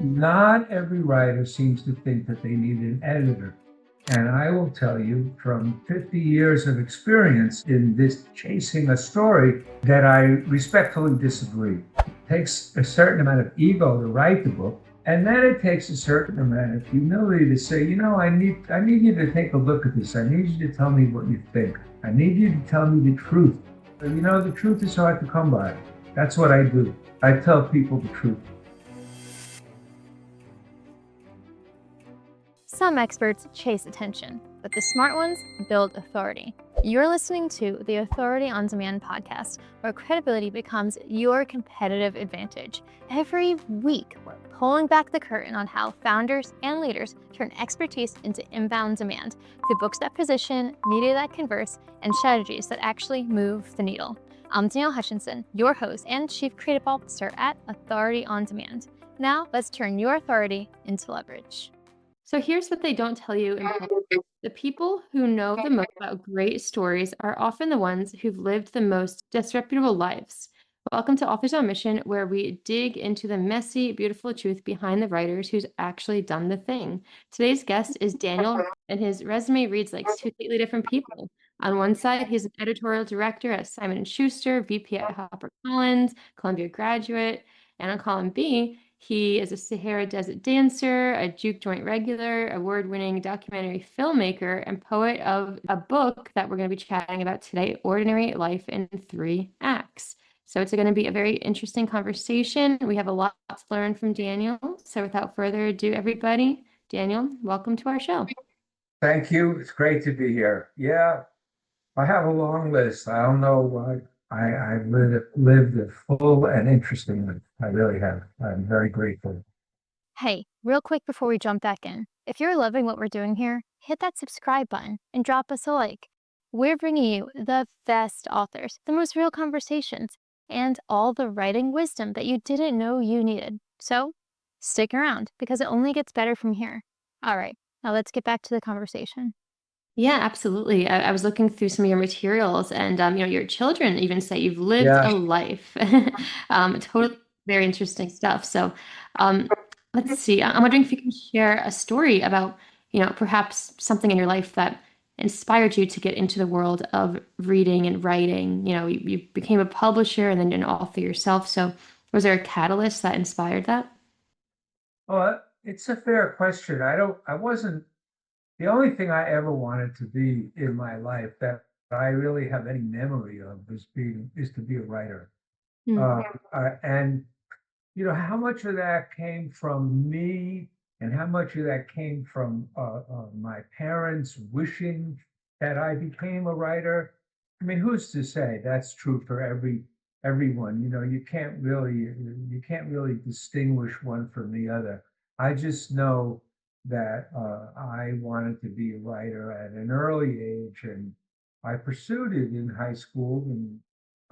Not every writer seems to think that they need an editor. And I will tell you from 50 years of experience in this chasing a story that I respectfully disagree. It takes a certain amount of ego to write the book. And then it takes a certain amount of humility to say, I need you to take a look at this. I need you to tell me what you think. I need you to tell me the truth. The truth is hard to come by. That's what I do. I tell people the truth. Some experts chase attention, but the smart ones build authority. You're listening to the Authority on Demand podcast, where credibility becomes your competitive advantage. Every week, we're pulling back the curtain on how founders and leaders turn expertise into inbound demand through books that position, media that converse, and strategies that actually move the needle. I'm Danielle Hutchinson, your host and Chief Creative Officer at Authority on Demand. Now, let's turn your authority into leverage. So here's what they don't tell you in public. The people who know the most about great stories are often the ones who've lived the most disreputable lives. Welcome to Authors on Mission, where we dig into the messy, beautiful truth behind the writers who's actually done the thing. Today's guest is Daniel Roth, and his resume reads like two completely different people. On one side, he's an editorial director at Simon Schuster, VP at HarperCollins, Columbia graduate, and on column B, he is a Sahara Desert dancer, a juke joint regular, award-winning documentary filmmaker, and poet of a book that we're going to be chatting about today, Ordinary Life in 3 Acts. So it's going to be a very interesting conversation. We have a lot to learn from Daniel. So without further ado, everybody, Daniel, welcome to our show. Thank you. It's great to be here. Yeah, I have a long list. I don't know why. I've lived a full and interesting life. I really have. I'm very grateful. Hey, real quick before we jump back in, if you're loving what we're doing here, hit that subscribe button and drop us a like. We're bringing you the best authors, the most real conversations, and all the writing wisdom that you didn't know you needed. So stick around because it only gets better from here. All right, now let's get back to the conversation. Yeah, absolutely. I was looking through some of your materials, and your children even say you've lived a life. Totally very interesting stuff. So, let's see. I'm wondering if you can share a story about, perhaps something in your life that inspired you to get into the world of reading and writing. You became a publisher and then an author yourself. So, was there a catalyst that inspired that? Well, it's a fair question. I wasn't, the only thing I ever wanted to be in my life that I really have any memory of is to be a writer. And how much of that came from me and how much of that came from my parents wishing that I became a writer. I mean, who's to say that's true for everyone? You can't really distinguish one from the other. I just know that I wanted to be a writer at an early age, and I pursued it in high school, and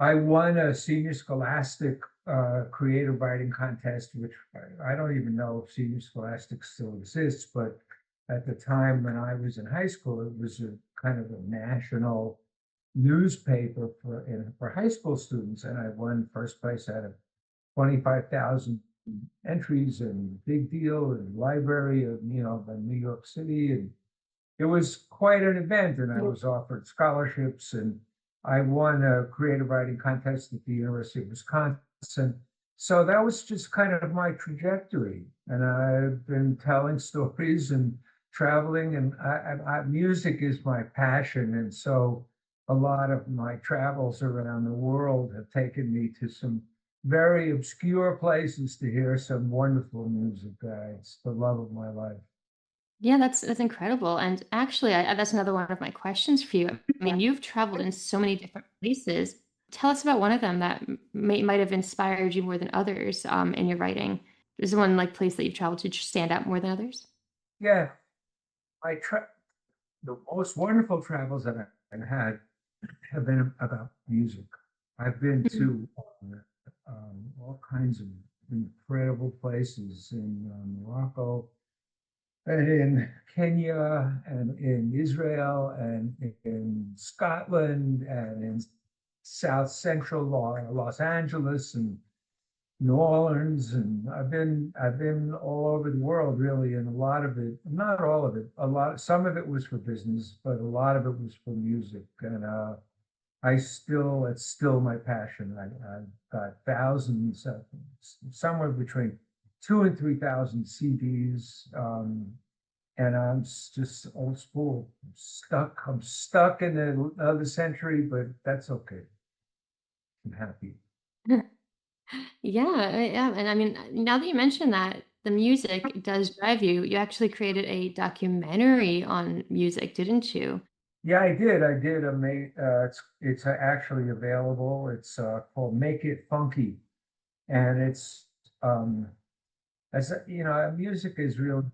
I won a senior scholastic creative writing contest, which I don't even know if Senior Scholastic still exists, but at the time when I was in high school, it was a kind of a national newspaper for high school students, and I won first place out of 25,000 entries, and big deal, and library of New York City, and it was quite an event, and I was offered scholarships, and I won a creative writing contest at the University of Wisconsin. So that was just kind of my trajectory. And I've been telling stories and traveling, and music is my passion. And so a lot of my travels around the world have taken me to some very obscure places to hear some wonderful music. It's the love of my life. Yeah, that's incredible. And actually, that's another one of my questions for you. I mean, you've traveled in so many different places. Tell us about one of them that might have inspired you more than others in your writing. Is there one place that you've traveled to just stand out more than others? Yeah, the most wonderful travels that I've had have been about music. I've been to all kinds of incredible places in Morocco, and in Kenya, and in Israel, and in Scotland, and in South Central Los Angeles, and New Orleans, and I've been all over the world really, and a lot of it, not all of it, some of it was for business, but a lot of it was for music. And it's still my passion. I've got thousands, somewhere between 2 and 3 thousand CDs. And just old school. I'm stuck in another century, but that's okay. I'm happy. Yeah, and I mean, now that you mention that, the music does drive you. You actually created a documentary on music, didn't you? Yeah, I did. I did. It's actually available. It's called "Make It Funky," and it's um, music is real.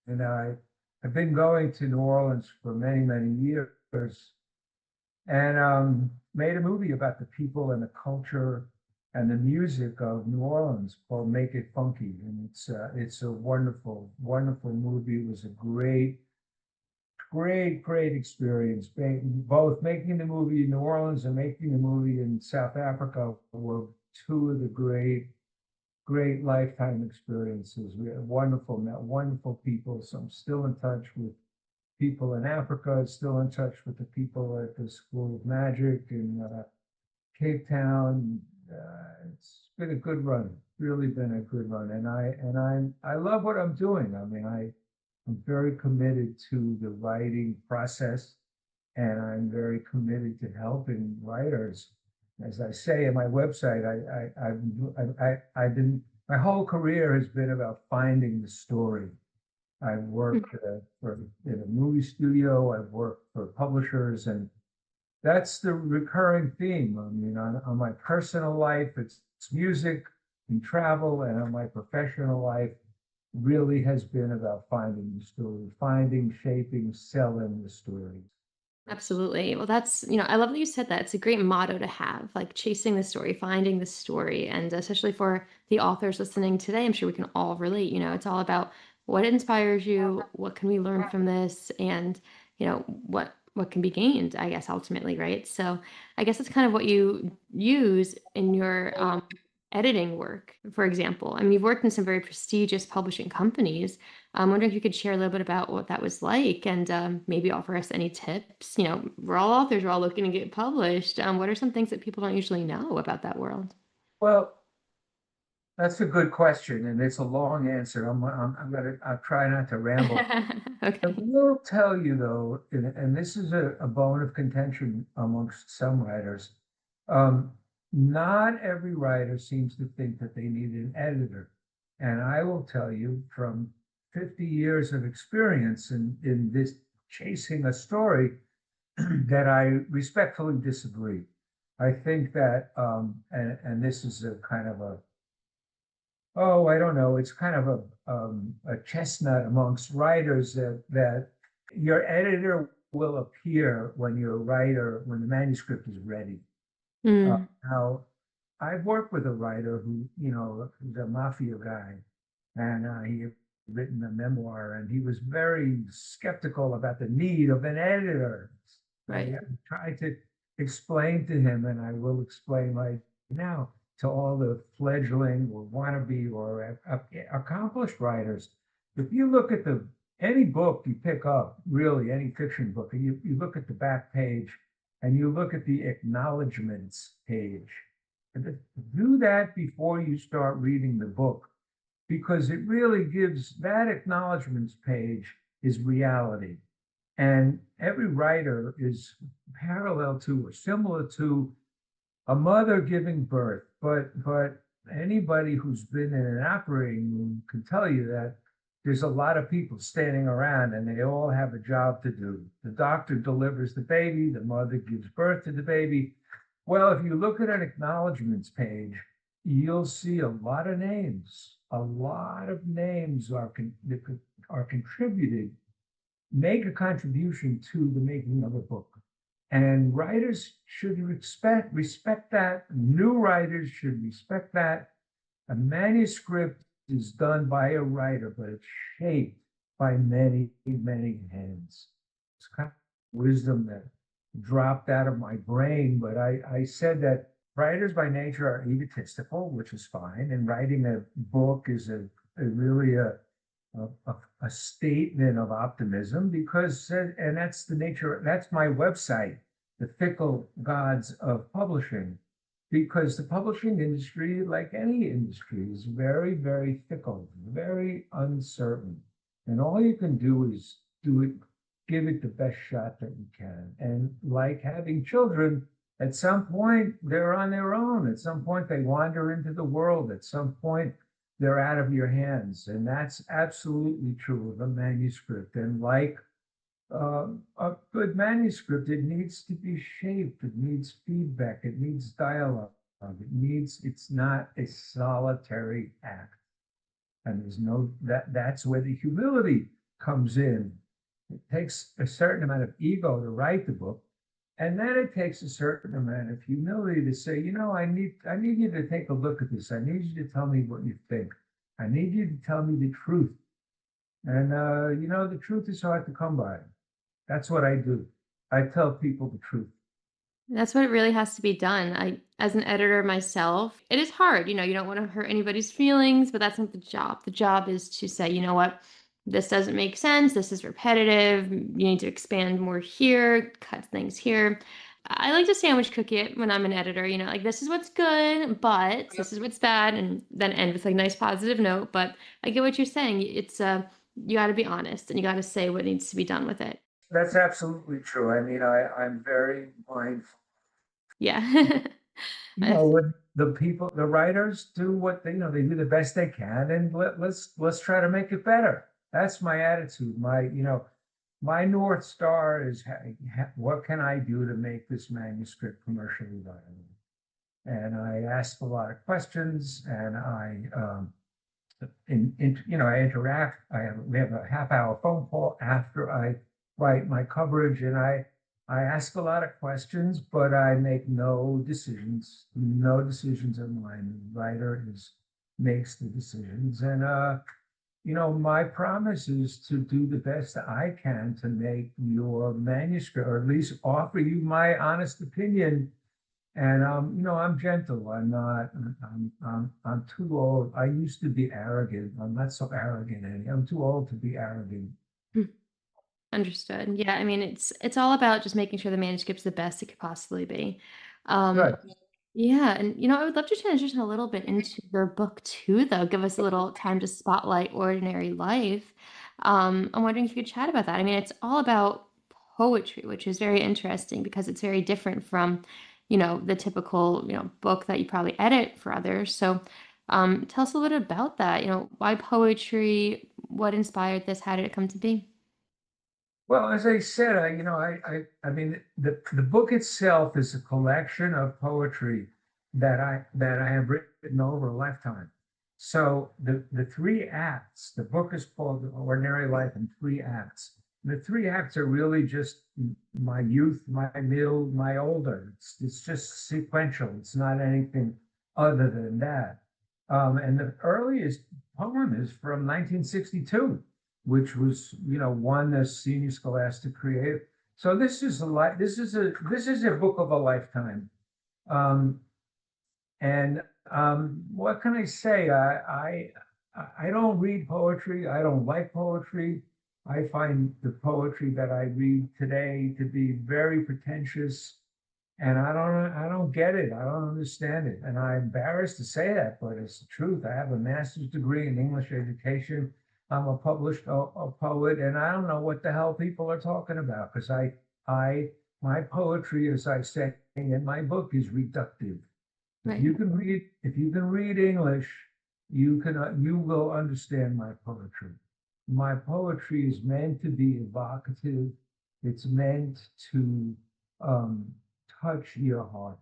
And I've been going to New Orleans for many, many years, and made a movie about the people and the culture and the music of New Orleans called "Make It Funky," and it's a wonderful, wonderful movie. It was a great experience. Both making the movie in New Orleans and making the movie in South Africa were two of the great lifetime experiences. We had met wonderful people. So I'm still in touch with people in Africa, still in touch with the people at the School of Magic in Cape Town. It's been a good run, really been a good run. I love what I'm doing. I mean, I'm very committed to the writing process, and I'm very committed to helping writers. As I say in my website, I've been my whole career has been about finding the story. I've worked in a movie studio. I've worked for publishers, and that's the recurring theme. I mean, on my personal life, it's music and travel, and on my professional life, really has been about finding the story, finding, shaping, selling the stories. Absolutely. Well, I love that you said that. It's a great motto to have, like chasing the story, finding the story. And especially for the authors listening today, I'm sure we can all relate. It's all about what inspires you, what can we learn from this, and what can be gained, I guess, ultimately, right? So I guess it's kind of what you use in your editing work, for example. I mean, you've worked in some very prestigious publishing companies. I'm wondering if you could share a little bit about what that was like and maybe offer us any tips. We're all authors, we're all looking to get published. What are some things that people don't usually know about that world? Well, that's a good question, and it's a long answer. I'll try not to ramble. I Okay. will tell you though, and this is a bone of contention amongst some writers. Um, Not every writer seems to think that they need an editor. And I will tell you from 50 years of experience in this chasing a story that I respectfully disagree. I think that, and this is a kind of I don't know, it's kind of a chestnut amongst writers that your editor will appear when when the manuscript is ready. Mm, Now, I've worked with a writer who's a mafia guy, and he had written a memoir, and he was very skeptical about the need of an editor. right. I tried to explain to him, and I will explain right now to all the fledgling or wannabe or accomplished writers. If you look at any book you pick up, really any fiction book, and you look at the back page and you look at the acknowledgments page, and do that before you start reading the book, because it really gives that acknowledgments page is reality. And every writer is parallel to or similar to a mother giving birth, but anybody who's been in an operating room can tell you that there's a lot of people standing around and they all have a job to do. The doctor delivers the baby, the mother gives birth to the baby. Well, if you look at an acknowledgments page, you'll see a lot of names. A lot of names are contributed, make a contribution to the making of a book. And writers should respect that. New writers should respect that. A manuscript is done by a writer, but it's shaped by many, many hands. It's kind of wisdom that dropped out of my brain, but I said that writers by nature are egotistical, which is fine. And writing a book is really a statement of optimism because, and that's the nature, that's my website, The Fickle Gods of Publishing, because the publishing industry, like any industry, is very, very fickle, very uncertain. And all you can do is do it, give it the best shot that you can. And like having children, at some point they're on their own. At some point they wander into the world. At some point they're out of your hands. And that's absolutely true of a manuscript. And like a good manuscript, it needs to be shaped, it needs feedback, it needs dialogue, it's not a solitary act. And there's no, that's where the humility comes in. It takes a certain amount of ego to write the book. And then it takes a certain amount of humility to say, I need you to take a look at this. I need you to tell me what you think. I need you to tell me the truth. And the truth is hard to come by. That's what I do. I tell people the truth. That's what really has to be done. As an editor myself, it is hard. You don't want to hurt anybody's feelings, but that's not the job. The job is to say, you know what, this doesn't make sense. This is repetitive. You need to expand more here, cut things here. I like to sandwich cook it when I'm an editor, like this is what's good, but this is what's bad, and then end with like a nice positive note. But I get what you're saying. It's you got to be honest and you got to say what needs to be done with it. That's absolutely true. I mean, I'm very mindful. Yeah. When the writers do what they do the best they can, and let's try to make it better. That's my attitude. My North Star is what can I do to make this manuscript commercially viable? And I ask a lot of questions, and I interact. We have a half-hour phone call after I write my coverage, and I ask a lot of questions, but I make no decisions. No decisions are mine. The writer makes the decisions, and my promise is to do the best I can to make your manuscript, or at least offer you my honest opinion. And I'm gentle. I'm not. I'm too old. I used to be arrogant. I'm not so arrogant anymore. I'm too old to be arrogant. Understood. Yeah, I mean, it's all about just making sure the manuscript's the best it could possibly be. Um, Good. yeah, and I would love to transition a little bit into your book too, though. Give us a little time to spotlight ordinary life. I'm wondering if you could chat about that. I mean, it's all about poetry, which is very interesting because it's very different from, the typical, book that you probably edit for others. So, tell us a little bit about that. Why poetry? What inspired this? How did it come to be? Well, as I said, I mean, the book itself is a collection of poetry that I have written over a lifetime. So the three acts, the book is called Ordinary Life in Three Acts. The three acts are really just my youth, my middle, my older. It's just sequential. It's not anything other than that. And the earliest poem is from 1962, which was, won the Senior Scholastic Creative. So this is a book of a lifetime. Um, and what can I say? I don't read poetry. I don't like poetry. I find the poetry that I read today to be very pretentious, and I don't get it. I don't understand it. And I'm embarrassed to say that, but it's the truth. I have a master's degree in English education. I'm a published a poet, and I don't know what the hell people are talking about, because my poetry, as I say in my book, is reductive. Right. If you can read English, you will understand my poetry. My poetry is meant to be evocative. It's meant to touch your heart,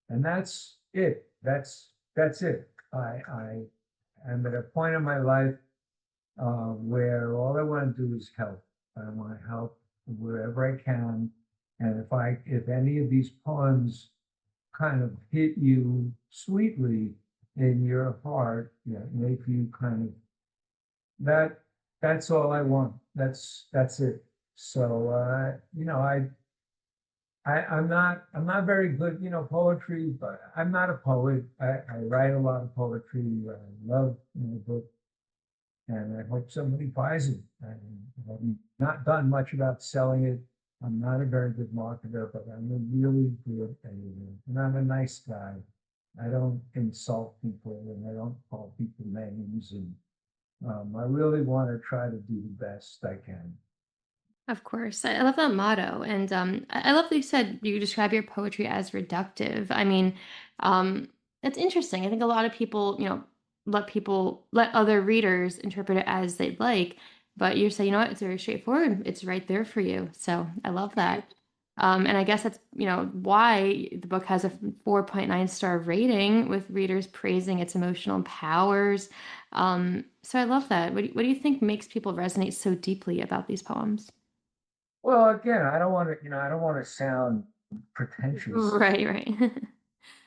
and that's it. That's it. I am at a point in my life where all I want to do is help. I want to help wherever I can, and if any of these poems kind of hit you sweetly in your heart, make you kind of that. That's all I want. That's it. So I'm not very good, poetry, but I'm not a poet. I write a lot of poetry. I love my book, and I hope somebody buys it. I've not done much about selling it. I'm not a very good marketer, but I'm a really good editor, and I'm a nice guy. I don't insult people, and I don't call people names, and I really want to try to do the best I can. Of course. I love that motto. And I love that you said you describe your poetry as reductive. I mean, it's interesting. I think a lot of people, let other readers interpret it as they'd like. But you're saying, you know what, it's very straightforward. It's right there for you. So I love that. And I guess that's, why the book has a 4.9 star rating with readers praising its emotional powers. So I love that. What do you think makes people resonate so deeply about these poems? Well, again, I don't want to sound pretentious, Right, right.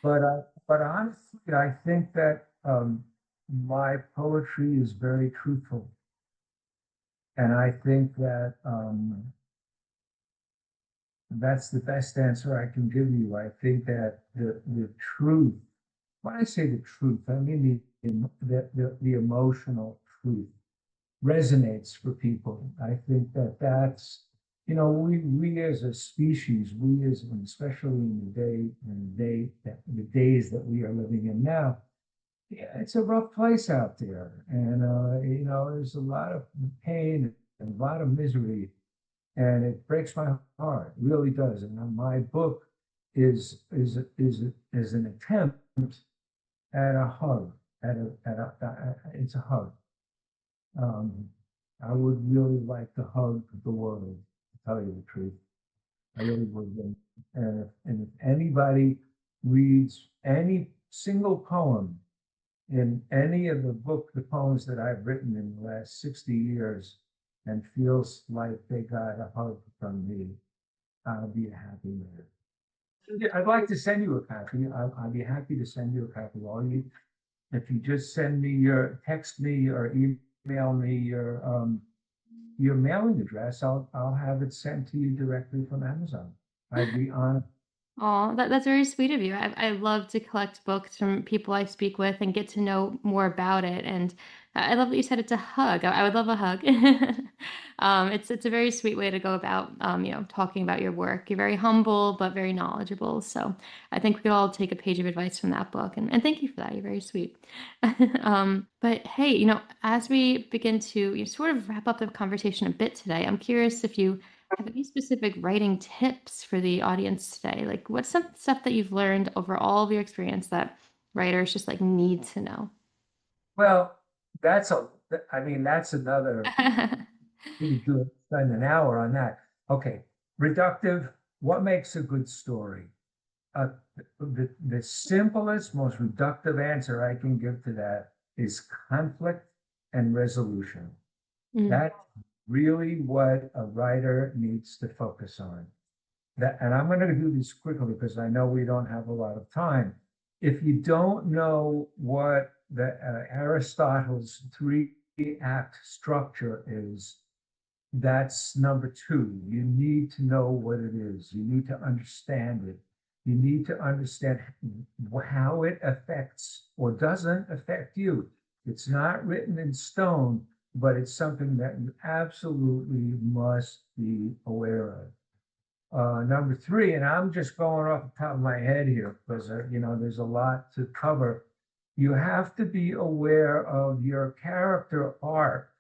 but honestly, I think that my poetry is very truthful, and I think that that's the best answer I can give you. I think that the truth, when I say the truth, I mean the emotional truth resonates for people. I think that that's, we as a species, especially in the days that we are living in now, yeah, it's a rough place out there, and there's a lot of pain and a lot of misery, and it breaks my heart. It really does. And my book is an attempt at a hug, it's a hug. Um, I would really like to hug the world, to tell you the truth. I really would. And if anybody reads any single poem in any of the poems that I've written in the last 60 years and feels like they got a hug from me, I'll be a happy man. Yeah, I'd like to send you a copy. I'll be happy to send you a copy. If you just text me or email me your mailing address, I'll have it sent to you directly from Amazon. I'd be honored. Oh, that's very sweet of you. I love to collect books from people I speak with and get to know more about it. And I love that you said it's a hug. I would love a hug. It's a very sweet way to go about talking about your work. You're very humble but very knowledgeable. So I think we could all take a page of advice from that book. And thank you for that. You're very sweet. But hey, as we begin to sort of wrap up the conversation a bit today, I'm curious if you have any specific writing tips for the audience today? Like, what's some stuff that you've learned over all of your experience that writers just like need to know? Well, I mean, that's another, we could spend an hour on that. Okay, reductive, what makes a good story? Uh, the simplest, most reductive answer I can give to that is conflict and resolution. Mm. That's really what a writer needs to focus on. And I'm going to do this quickly because I know we don't have a lot of time. If you don't know what the Aristotle's three-act structure is, that's number two. You need to know what it is. You need to understand it. You need to understand how it affects or doesn't affect you. It's not written in stone, but it's something that you absolutely must be aware of. Number three, and I'm just going off the top of my head here because there's a lot to cover. You have to be aware of your character arc.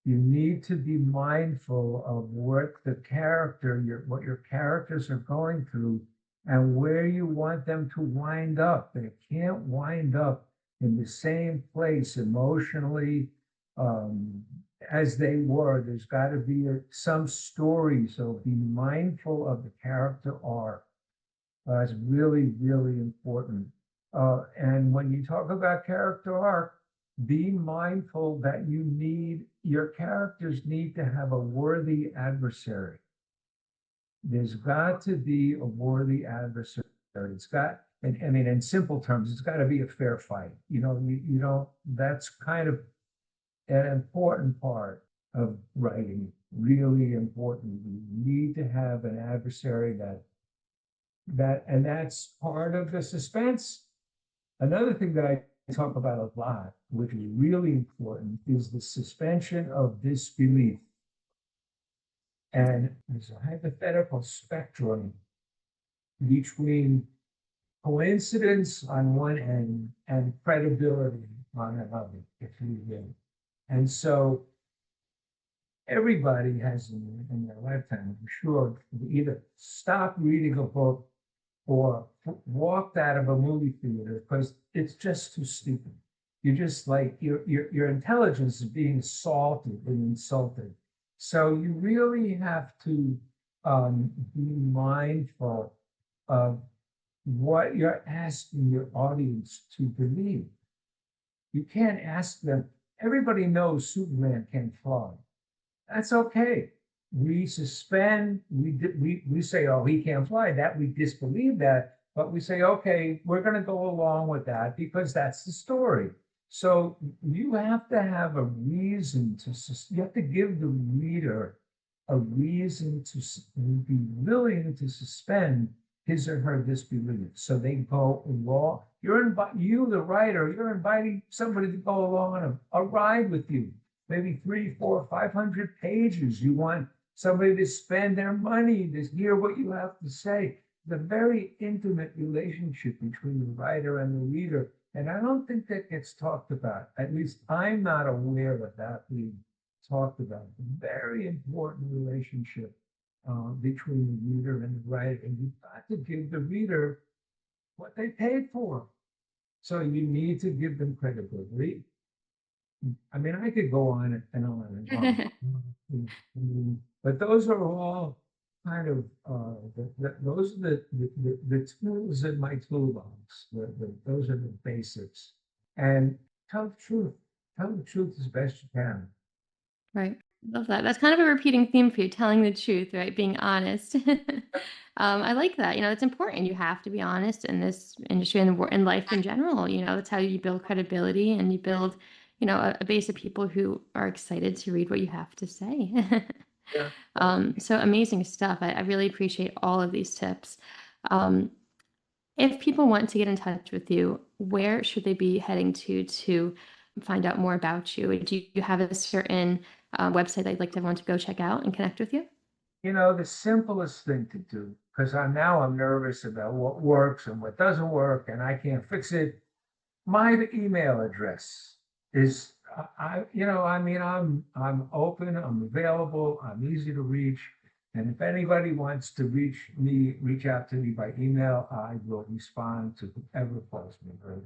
You need to be mindful of what your characters are going through and where you want them to wind up. They can't wind up in the same place emotionally um, as they were. There's got to be some story. So be mindful of the character arc. It's really, really important. And when you talk about character arc, be mindful that your characters need to have a worthy adversary. There's got to be a worthy adversary. And I mean, in simple terms, it's got to be a fair fight. You don't, that's kind of an important part of writing, really important. You need to have an adversary that and that's part of the suspense. Another thing that I talk about a lot, which is really important, is the suspension of disbelief. And there's a hypothetical spectrum between coincidence on one end and credibility on another, if you will. And so everybody has in their lifetime, I'm sure, either stopped reading a book or walked out of a movie theater because it's just too stupid. You're just like your intelligence is being assaulted and insulted. So you really have to be mindful of what you're asking your audience to believe. You can't ask them, everybody knows Superman can fly. That's okay. We suspend, we say, oh, he can't fly, that we disbelieve that, but we say, okay, we're going to go along with that because that's the story. So you have to have a reason you have to give the reader a reason to be willing to suspend his or her disbelief. So they go along. You, the writer, you're inviting somebody to go along on a ride with you. Maybe 300, 400, 500 pages. You want somebody to spend their money to hear what you have to say. The very intimate relationship between the writer and the reader. And I don't think that gets talked about. At least I'm not aware of that being talked about. A very important relationship between the reader and the writer. And you've got to give the reader what they paid for. So you need to give them credibility. I mean, I could go on and on and on. But those are all kind of those are the tools in my toolbox. Those are the basics. And tell the truth. Tell the truth as best you can. Right. Love that. That's kind of a repeating theme for you, telling the truth, right? Being honest. I like that. It's important. You have to be honest in this industry and in life in general. That's how you build credibility and you build, a base of people who are excited to read what you have to say. Yeah. So amazing stuff. I really appreciate all of these tips. If people want to get in touch with you, where should they be heading to find out more about you? Do you have a certain website that you'd like everyone to go check out and connect with you? The simplest thing to do, because I'm nervous about what works and what doesn't work, and I can't fix it. My email address is, I'm open, I'm available, I'm easy to reach. And if anybody wants to reach out to me by email, I will respond to whoever calls me or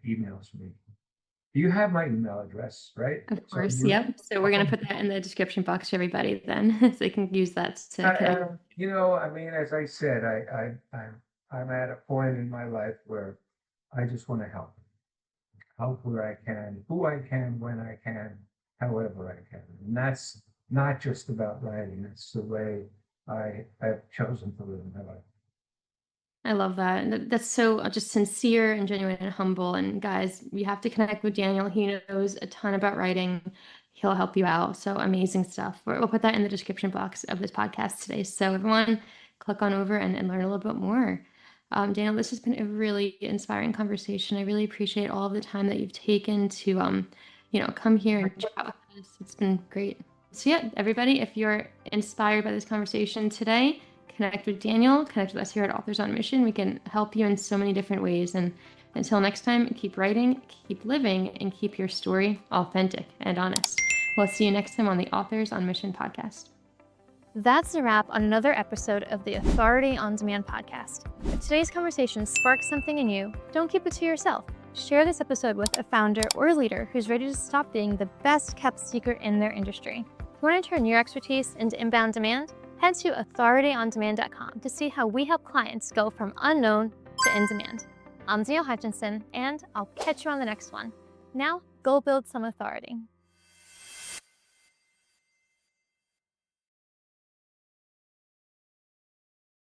emails me. You have my email address, right? Of course, yep. So we're going to put that in the description box for everybody then, so they can use that to connect. As I said, I'm at a point in my life where I just want to help where I can, who I can, when I can, however I can. And that's not just about writing. It's the way I've chosen to live my life. I love that. And that's so just sincere and genuine and humble. And guys, you have to connect with Daniel. He knows a ton about writing. He'll help you out. So amazing stuff. We'll put that in the description box of this podcast today. So everyone click on over and learn a little bit more. Daniel, this has been a really inspiring conversation. I really appreciate all of the time that you've taken to, come here and chat with us. It's been great. So yeah, everybody, if you're inspired by this conversation today, connect with Daniel, connect with us here at Authors on Mission. We can help you in so many different ways. And until next time, keep writing, keep living, and keep your story authentic and honest. We'll see you next time on the Authors on Mission podcast. That's a wrap on another episode of the Authority on Demand podcast. If today's conversation sparked something in you, don't keep it to yourself. Share this episode with a founder or leader who's ready to stop being the best kept secret in their industry. If you want to turn your expertise into inbound demand, head to authorityondemand.com to see how we help clients go from unknown to in demand. I'm Danielle Hutchinson, and I'll catch you on the next one. Now, go build some authority.